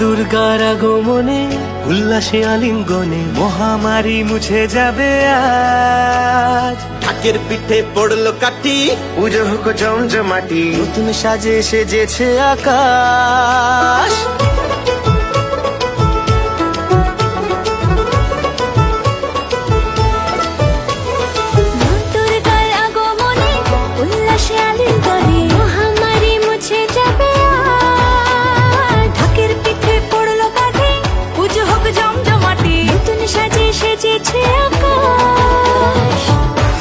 দুর্গার আগমনে উল্লাসে আলিঙ্গনে মহামারী মুছে যাবে আজ। ঢাকের পিঠে পড়লো কাঠি, পুজো হোক জমজমাটি, নতুন সাজে সেজেছে আকাশ।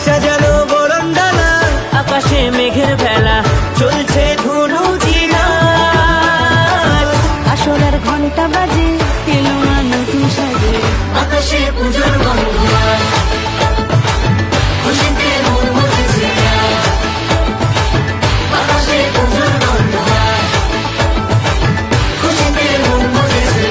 সাজানো বরণডালা, আকাশে মেঘের ভেলা, চলছে ধুনু জিনাল। আসরের ঘন্টা বাজে, এলো না নতুন সাজে, আকাশে পুজোর গন্ধ। খুশিতে মন মুখেছে আকাশে পুজোর গন্ধ, খুশিতে মন মুখেছে।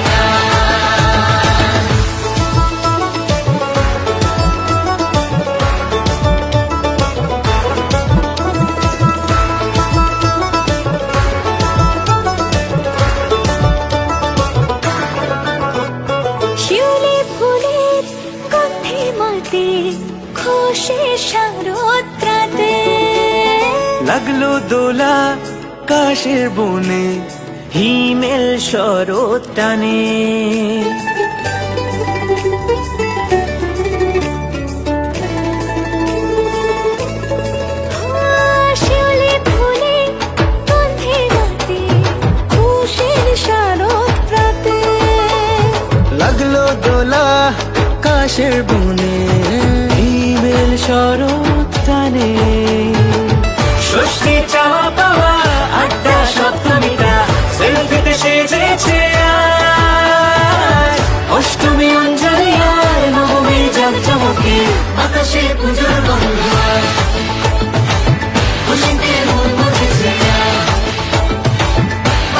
লাগলো দোলা কাশের বনে, হিমেল শরৎ টানে। লাগলো দোলা কাশের বনে, হিমেল শরৎ টানে। ষষ্ঠী চাওয়া পাওয়া আড্ডা সপ্তমীটা সেলফিতে সেজেছে আজ। অষ্টমী অঞ্জলি আর নবমীর জাঁকজমকে আকাশে পুজোর গন্ধ। খুশিতে মন মুখেছে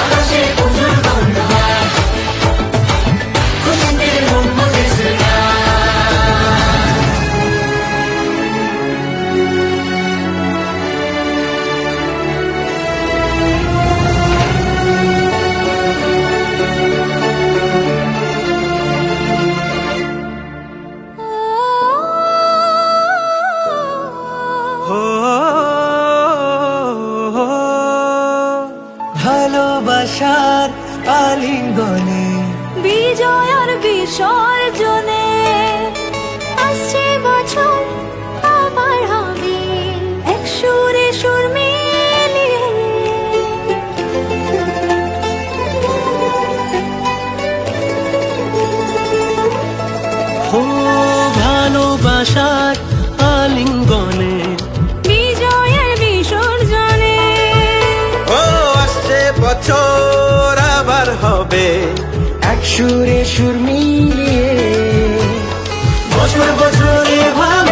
আকাশে পুজোর গন্ধ, খুশিতে মন মুখেছে। ভালোবাসার আলিঙ্গনে, বিজয় আর বিসর্জনে আসছে বছর আবার হবে এক সুরে সুর মিলিয়ে। ও ভালোবাসার আলিঙ্গনে, বিজয় আর বিসর্জনে ও আসছে বছর আবার হবে এক সুরে সুর মিলিয়ে। বছর বছরে ভাব